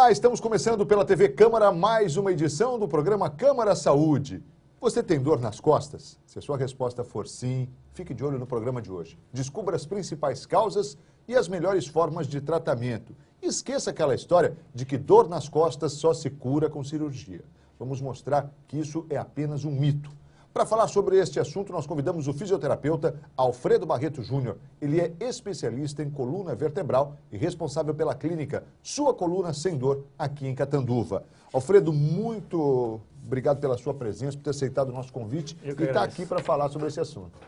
Olá, estamos começando pela TV Câmara mais uma edição do programa Câmara Saúde. Você tem dor nas costas? Se a sua resposta for sim, fique de olho no programa de hoje. Descubra as principais causas e as melhores formas de tratamento. Esqueça aquela história de que dor nas costas só se cura com cirurgia. Vamos mostrar que isso é apenas um mito. Para falar sobre este assunto, nós convidamos o fisioterapeuta Alfredo Barreto Júnior. Ele é especialista em coluna vertebral e responsável pela clínica Sua Coluna Sem Dor, aqui em Catanduva. Alfredo, muito obrigado pela sua presença, por ter aceitado o nosso convite e estar aqui para falar sobre esse assunto.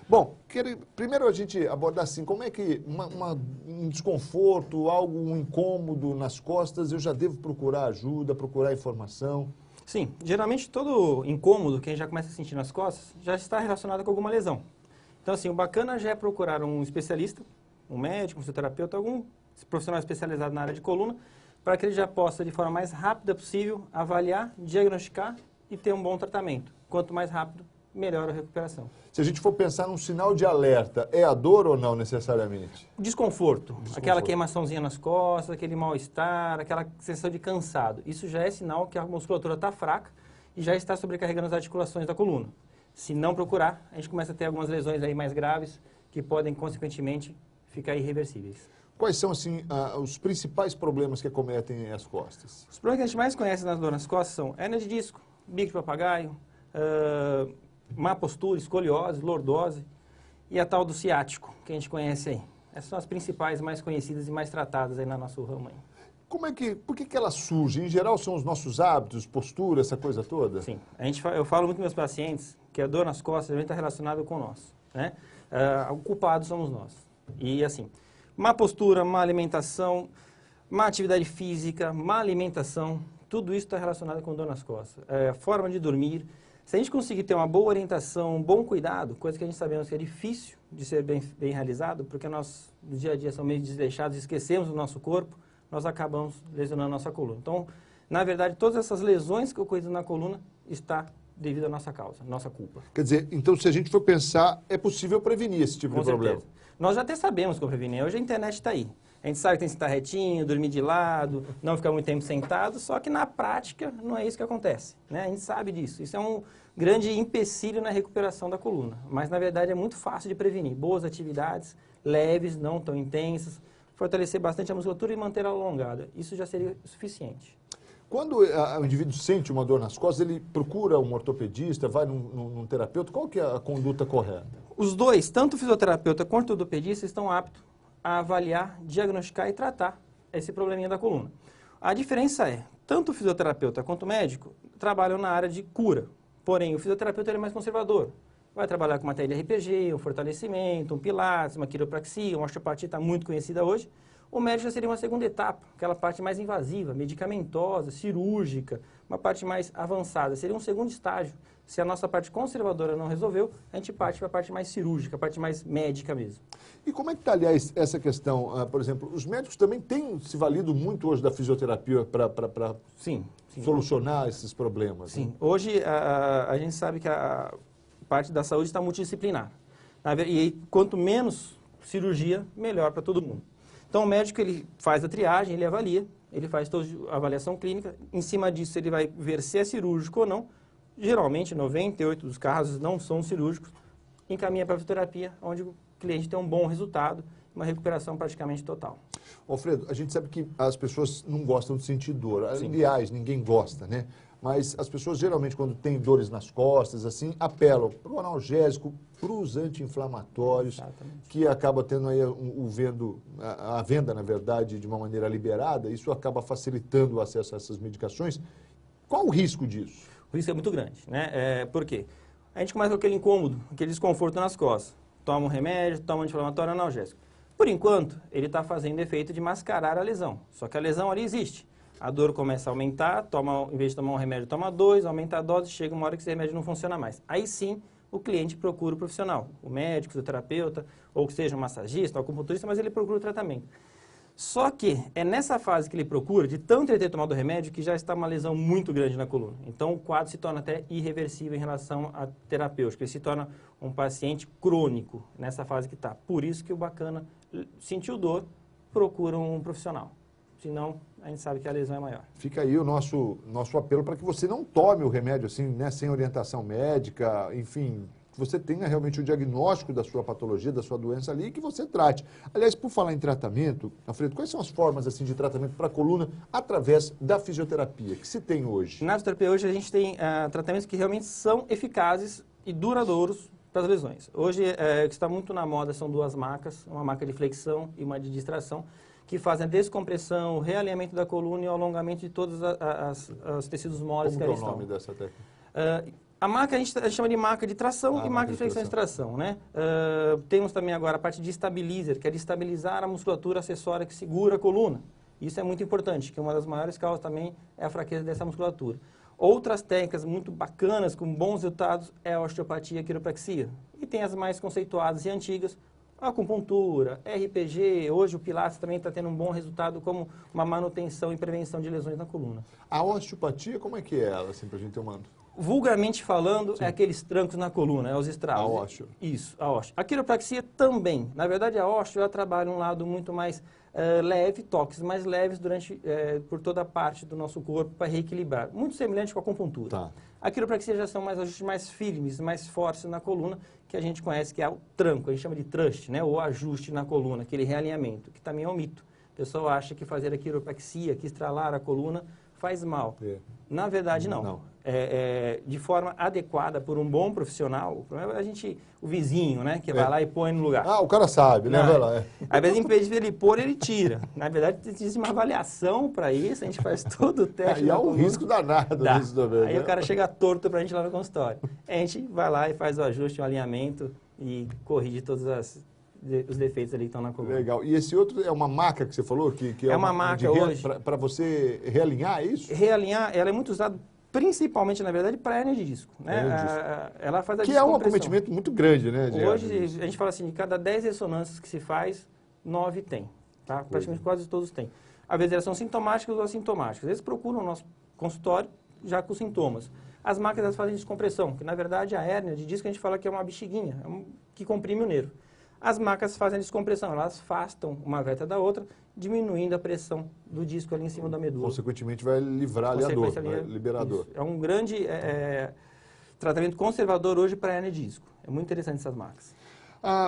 Bom, primeiro a gente abordar assim, como é que um desconforto, um incômodo nas costas, eu já devo procurar ajuda, procurar informação? Sim, geralmente todo incômodo que a gente já começa a sentir nas costas já está relacionado com alguma lesão. Então assim, o bacana já é procurar um especialista, um médico, um fisioterapeuta, algum profissional especializado na área de coluna, para que ele já possa, de forma mais rápida possível, avaliar, diagnosticar e ter um bom tratamento. Quanto mais rápido, melhor a recuperação. Se a gente for pensar num sinal de alerta, é a dor ou não necessariamente? Desconforto. Aquela queimaçãozinha nas costas, aquele mal-estar, aquela sensação de cansado. Isso já é sinal que a musculatura está fraca e já está sobrecarregando as articulações da coluna. Se não procurar, a gente começa a ter algumas lesões aí mais graves que podem, consequentemente, ficar irreversíveis. Quais são, assim, os principais problemas que acometem as costas? Os problemas que a gente mais conhece nas dores nas costas são hérnia de disco, bico de papagaio, má postura, escoliose, lordose e a tal do ciático, que a gente conhece aí. Essas são as principais, mais conhecidas e mais tratadas aí no nosso ramo aí. Por que elas surgem? Em geral são os nossos hábitos, postura, essa coisa toda? Sim, eu falo muito com meus pacientes que a dor nas costas está relacionada com nós, né? O culpado somos nós. E assim, má postura, má alimentação, má atividade física, má alimentação, tudo isso está relacionado com dor nas costas. Forma de dormir. Se a gente conseguir ter uma boa orientação, um bom cuidado, coisa que a gente sabemos que é difícil de ser bem realizado, porque nós, no dia a dia, somos meio desleixados, esquecemos do nosso corpo, nós acabamos lesionando a nossa coluna. Então, na verdade, todas essas lesões que ocorrem na coluna está devido à nossa causa, nossa culpa. Quer dizer, então, se a gente for pensar, é possível prevenir esse tipo de problema? Com certeza. Nós já até sabemos como prevenir. Hoje a internet está aí. A gente sabe que tem que sentar retinho, dormir de lado, não ficar muito tempo sentado, só que na prática não é isso que acontece, né? A gente sabe disso. Isso é um grande empecilho na recuperação da coluna, mas na verdade é muito fácil de prevenir. Boas atividades, leves, não tão intensas, fortalecer bastante a musculatura e manter ela alongada. Isso já seria suficiente. Quando o indivíduo sente uma dor nas costas, ele procura um ortopedista, vai num terapeuta, qual que é a conduta correta? Os dois, tanto o fisioterapeuta quanto o ortopedista, estão aptos a avaliar, diagnosticar e tratar esse probleminha da coluna. A diferença é, tanto o fisioterapeuta quanto o médico trabalham na área de cura, porém o fisioterapeuta ele é mais conservador. Vai trabalhar com uma TLRPG, um fortalecimento, um pilates, uma quiropraxia, uma osteopatia está muito conhecida hoje. O médico já seria uma segunda etapa, aquela parte mais invasiva, medicamentosa, cirúrgica, uma parte mais avançada. Seria um segundo estágio. Se a nossa parte conservadora não resolveu, a gente parte para a parte mais cirúrgica, a parte mais médica mesmo. E como é que está, aliás, essa questão? Por exemplo, os médicos também têm se valido muito hoje da fisioterapia para solucionar esses problemas? Sim. Né? Hoje a gente sabe que a parte da saúde está multidisciplinar. E quanto menos cirurgia, melhor para todo mundo. Então o médico ele faz a triagem, ele avalia, ele faz toda a avaliação clínica. Em cima disso ele vai ver se é cirúrgico ou não. Geralmente 98% dos casos não são cirúrgicos. Encaminha para a fisioterapia, onde o cliente tem um bom resultado, uma recuperação praticamente total. Alfredo, a gente sabe que as pessoas não gostam de sentir dor. Sim. Aliás, ninguém gosta, né? Mas as pessoas geralmente, quando têm dores nas costas, assim, apelam para o analgésico, para os anti-inflamatórios, Exatamente. que acaba tendo aí a venda, na verdade, de uma maneira liberada. Isso acaba facilitando o acesso a essas medicações. Qual o risco disso? O risco é muito grande, né? Por quê? A gente começa com aquele incômodo, aquele desconforto nas costas. Toma um remédio, toma um anti-inflamatório, analgésico. Por enquanto, ele está fazendo efeito de mascarar a lesão. Só que a lesão ali existe. A dor começa a aumentar, em vez de tomar um remédio, toma dois, aumenta a dose, chega uma hora que esse remédio não funciona mais. Aí sim, o cliente procura o profissional, o médico, o fisioterapeuta, ou que seja um massagista, um acupunturista, mas ele procura o tratamento. Só que é nessa fase que ele procura, de tanto ele ter tomado o remédio, que já está uma lesão muito grande na coluna. Então o quadro se torna até irreversível em relação à terapêutica. Ele se torna um paciente crônico nessa fase que está. Por isso que o bacana, sentiu dor, procura um profissional. senão a gente sabe que a lesão é maior. Fica aí o nosso apelo para que você não tome o remédio assim, né, sem orientação médica, enfim, que você tenha realmente o diagnóstico da sua patologia, da sua doença ali e que você trate. Aliás, por falar em tratamento, Alfredo, quais são as formas assim de tratamento para a coluna através da fisioterapia que se tem hoje? Na fisioterapia hoje a gente tem tratamentos que realmente são eficazes e duradouros para as lesões. Hoje, o que está muito na moda são duas macas, uma maca de flexão e uma de distração, que fazem a descompressão, o realinhamento da coluna e o alongamento de todos os tecidos moles que ali estão. Como é o nome dessa técnica? A maca a gente chama de maca de tração e maca de flexão e extração, né? Temos também agora a parte de stabilizer, que é de estabilizar a musculatura acessória que segura a coluna. Isso é muito importante, que uma das maiores causas também é a fraqueza dessa musculatura. Outras técnicas muito bacanas, com bons resultados, é a osteopatia e a quiropraxia. E tem as mais conceituadas e antigas, a acupuntura, RPG, hoje o Pilates também está tendo um bom resultado como uma manutenção e prevenção de lesões na coluna. A osteopatia, como é que é ela, assim, para a gente ter uma... Vulgarmente falando, é aqueles trancos na coluna, é os estragos. A osteo. Isso, a osteo. A quiropraxia também. Na verdade, a osteo ela trabalha um lado muito mais leve, toques mais leves por toda a parte do nosso corpo para reequilibrar. Muito semelhante com a acupuntura. Tá. A quiropraxia já são mais ajustes mais firmes, mais fortes na coluna, que a gente conhece que é o tranco, a gente chama de thrust, né? Ou ajuste na coluna, aquele realinhamento, que também é um mito. O pessoal acha que fazer a quiropraxia, que estralar a coluna, faz mal. Na verdade, não. De forma adequada por um bom profissional, o problema é o vizinho, né, que vai lá e põe no lugar. Ah, o cara sabe, né? Vai lá. Às vezes, em vez de ele pôr, ele tira. Na verdade, existe uma avaliação para isso, a gente faz todo o teste. E há um risco danado nisso também. Aí o cara chega torto para a gente lá no consultório. A gente vai lá e faz o ajuste, o alinhamento e corrige todos os defeitos ali que estão na coluna. Legal. E esse outro é uma maca que você falou? Que é uma maca hoje. Para você realinhar, é isso? Realinhar, ela é muito usada principalmente, na verdade, para hernia de disco. Né? Ela faz a que é um acometimento muito grande, né? Hoje, a gente fala assim, de cada 10 ressonâncias que se faz, 9 tem. Tá? Praticamente quase todos têm. Às vezes elas são sintomáticas ou assintomáticas. Eles procuram o nosso consultório já com sintomas. As máquinas fazem descompressão, que na verdade a hérnia de disco a gente fala que é uma bexiguinha, que comprime o nervo. As macas fazem a descompressão, elas afastam uma vértebra da outra, diminuindo a pressão do disco ali em cima da medula. Consequentemente vai livrar ali a dor, vai liberar a dor. É um grande tratamento conservador hoje para a hernia de disco. É muito interessante essas macas.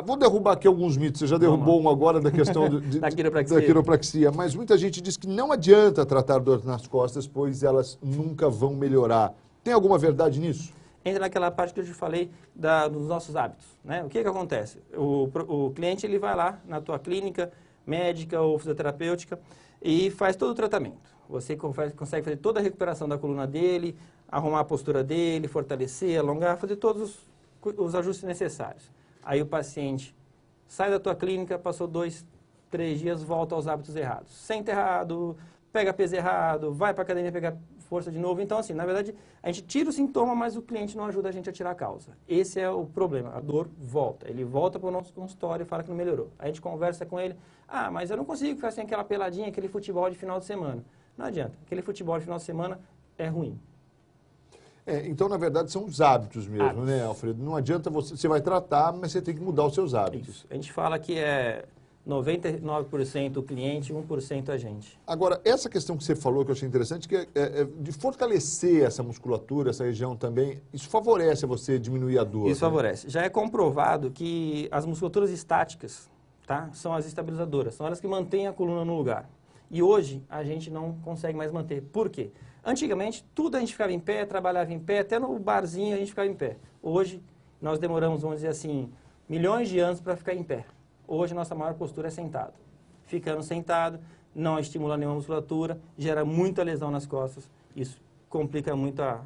Vou derrubar aqui alguns mitos. Você já derrubou um agora da questão da quiropraxia. Mas muita gente diz que não adianta tratar dor nas costas, pois elas nunca vão melhorar. Tem alguma verdade nisso? Entra naquela parte que eu te falei dos nossos hábitos. Né? O que acontece? O cliente ele vai lá na tua clínica médica ou fisioterapêutica e faz todo o tratamento. Você consegue fazer toda a recuperação da coluna dele, arrumar a postura dele, fortalecer, alongar, fazer todos os ajustes necessários. Aí o paciente sai da tua clínica, passou 2, 3 dias, volta aos hábitos errados. Senta errado, pega peso errado, vai para a academia pegar força de novo. Então, assim, na verdade, a gente tira o sintoma, mas o cliente não ajuda a gente a tirar a causa. Esse é o problema. A dor volta. Ele volta para o nosso consultório e fala que não melhorou. A gente conversa com ele. Mas eu não consigo ficar sem aquela peladinha, aquele futebol de final de semana. Não adianta. Aquele futebol de final de semana é ruim. Então, na verdade, são os hábitos mesmo, né, Alfredo? Não adianta você vai tratar, mas você tem que mudar os seus hábitos. Isso. A gente fala que é 99% o cliente, 1% a gente. Agora, essa questão que você falou, que eu achei interessante, que é de fortalecer essa musculatura, essa região também, isso favorece você diminuir a dor? Isso favorece. Já é comprovado que as musculaturas estáticas, tá, são as estabilizadoras, são elas que mantêm a coluna no lugar. E hoje a gente não consegue mais manter. Por quê? Antigamente, tudo a gente ficava em pé, trabalhava em pé, até no barzinho a gente ficava em pé. Hoje, nós demoramos, vamos dizer assim, milhões de anos para ficar em pé. Hoje, nossa maior postura é sentado. Ficando sentado, não estimula nenhuma musculatura, gera muita lesão nas costas. Isso complica muito o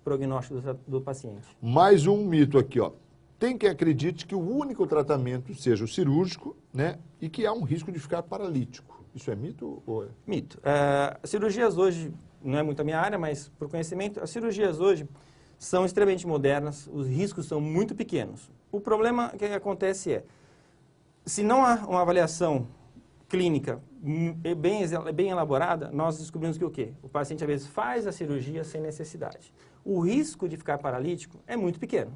prognóstico do paciente. Mais um mito aqui, ó. Tem quem acredite que o único tratamento seja o cirúrgico, né? E que há um risco de ficar paralítico. Isso é mito ou é? Mito. Cirurgias hoje, não é muito a minha área, mas por conhecimento, as cirurgias hoje são extremamente modernas, os riscos são muito pequenos. O problema que acontece se não há uma avaliação clínica bem elaborada, nós descobrimos que o quê? O paciente, às vezes, faz a cirurgia sem necessidade. O risco de ficar paralítico é muito pequeno.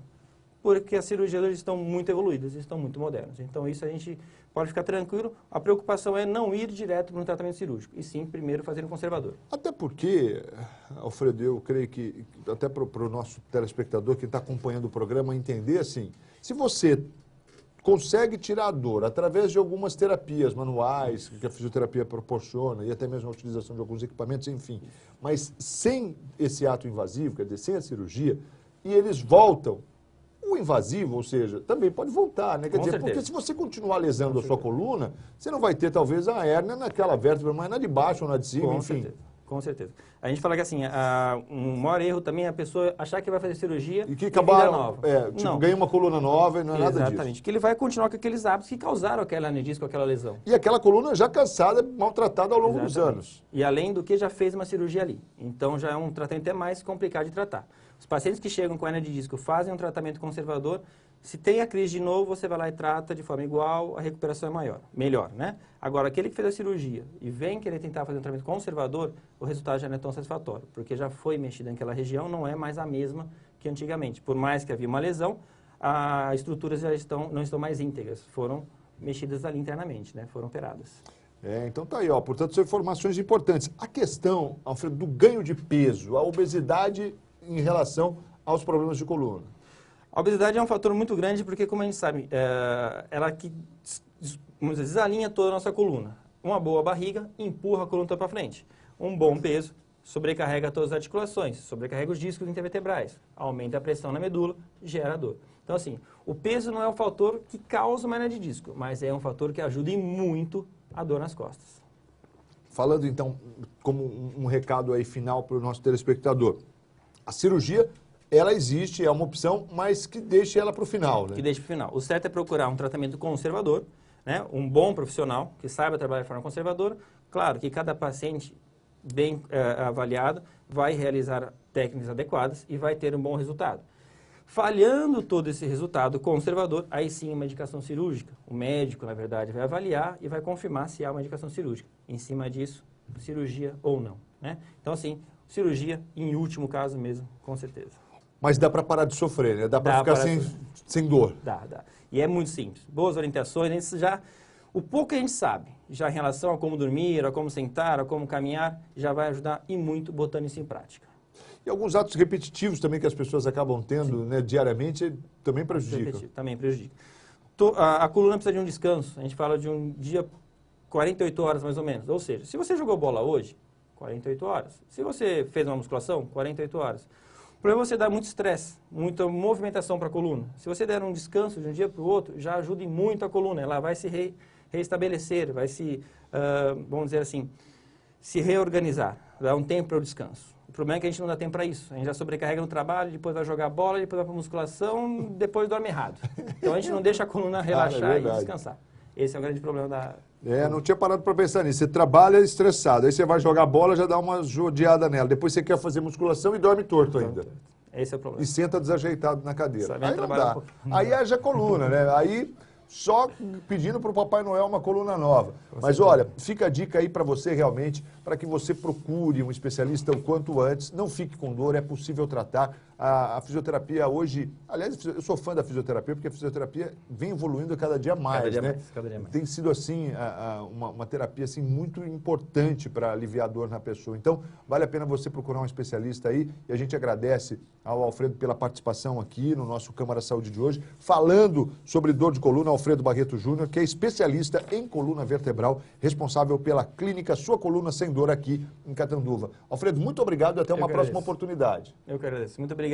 porque as cirurgias hoje estão muito evoluídas, estão muito modernas. Então, isso a gente pode ficar tranquilo. A preocupação é não ir direto para um tratamento cirúrgico, e sim, primeiro, fazer um conservador. Até porque, Alfredo, eu creio que, até para o nosso telespectador que está acompanhando o programa, entender assim, se você consegue tirar a dor através de algumas terapias manuais que a fisioterapia proporciona e até mesmo a utilização de alguns equipamentos, enfim, mas sem esse ato invasivo, quer dizer, sem a cirurgia, e eles voltam, o invasivo, ou seja, também pode voltar, né? Quer dizer, porque se você continuar lesando a sua coluna, você não vai ter talvez a hérnia naquela vértebra, mas na de baixo ou na de cima, enfim. Com certeza. A gente fala que assim, um maior erro também é a pessoa achar que vai fazer cirurgia e que acabar, nova. Tipo, ganha uma coluna nova e não é nada disso. Exatamente. Que ele vai continuar com aqueles hábitos que causaram aquela hernia de disco, aquela lesão. E aquela coluna já cansada, maltratada ao longo dos anos. E além do que já fez uma cirurgia ali. Então já é um tratamento até mais complicado de tratar. Os pacientes que chegam com hernia de disco fazem um tratamento conservador. Se tem a crise de novo, você vai lá e trata de forma igual, a recuperação é melhor, né? Agora, aquele que fez a cirurgia e vem querer tentar fazer um tratamento conservador, o resultado já não é tão satisfatório, porque já foi mexida naquela região, não é mais a mesma que antigamente. Por mais que havia uma lesão, as estruturas já não estão mais íntegras, foram mexidas ali internamente, né? Foram operadas. Então tá aí, ó. Portanto, são informações importantes. A questão, Alfredo, do ganho de peso, a obesidade em relação aos problemas de coluna. A obesidade é um fator muito grande porque, como a gente sabe, ela que desalinha toda a nossa coluna. Uma boa barriga empurra a coluna para frente. Um bom peso sobrecarrega todas as articulações, sobrecarrega os discos intervertebrais, aumenta a pressão na medula, gera dor. Então, assim, o peso não é um fator que causa uma hernia de disco, mas é um fator que ajuda muito a dor nas costas. Falando, então, como um recado aí final para o nosso telespectador, a cirurgia, ela existe, é uma opção, mas que deixe ela para o final, né? Que deixe para o final. O certo é procurar um tratamento conservador, né? Um bom profissional que saiba trabalhar de forma conservadora. Claro que cada paciente bem avaliado vai realizar técnicas adequadas e vai ter um bom resultado. Falhando todo esse resultado conservador, aí sim uma indicação cirúrgica. O médico, na verdade, vai avaliar e vai confirmar se há uma indicação cirúrgica. Em cima disso, cirurgia ou não, né? Então, assim, cirurgia, em último caso mesmo, com certeza. Mas dá para parar de sofrer, né? Dá para ficar sem dor. Dá. E é muito simples. Boas orientações, o pouco que a gente sabe, já em relação a como dormir, a como sentar, a como caminhar, já vai ajudar e muito botando isso em prática. E alguns atos repetitivos também que as pessoas acabam tendo, né, diariamente, também prejudicam. Também prejudica. A coluna precisa de um descanso. A gente fala de um dia, 48 horas mais ou menos. Ou seja, se você jogou bola hoje, 48 horas. Se você fez uma musculação, 48 horas. O problema é você dar muito estresse, muita movimentação para a coluna. Se você der um descanso de um dia para o outro, já ajuda muito a coluna. Ela vai se reestabelecer, vai se, vamos dizer assim, se reorganizar. Dar um tempo para o descanso. O problema é que a gente não dá tempo para isso. A gente já sobrecarrega no trabalho, depois vai jogar bola, depois vai para a musculação, depois dorme errado. Então a gente não deixa a coluna relaxar e descansar. Esse é o grande problema da... não tinha parado para pensar nisso. Você trabalha estressado, aí você vai jogar bola, já dá uma judiada nela. Depois você quer fazer musculação e dorme torto ainda. Esse é o problema. E senta desajeitado na cadeira. Aí não dá. Um aí haja coluna, né? Aí só pedindo para o Papai Noel uma coluna nova. Mas olha, fica a dica aí para você realmente, para que você procure um especialista o quanto antes. Não fique com dor, é possível tratar. A fisioterapia hoje... Aliás, eu sou fã da fisioterapia, porque a fisioterapia vem evoluindo cada dia mais, Cada dia mais. Tem sido, assim, uma terapia assim, muito importante para aliviar a dor na pessoa. Então, vale a pena você procurar um especialista aí. E a gente agradece ao Alfredo pela participação aqui no nosso Câmara Saúde de hoje, falando sobre dor de coluna, Alfredo Barreto Júnior, que é especialista em coluna vertebral, responsável pela clínica Sua Coluna Sem Dor aqui em Catanduva. Alfredo, muito obrigado e até uma próxima oportunidade. Eu que agradeço. Muito obrigado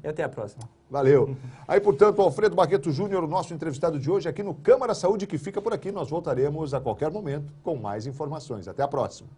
e até a próxima. Valeu. Aí, portanto, Alfredo Barreto Júnior, o nosso entrevistado de hoje aqui no Câmara Saúde, que fica por aqui. Nós voltaremos a qualquer momento com mais informações. Até a próxima.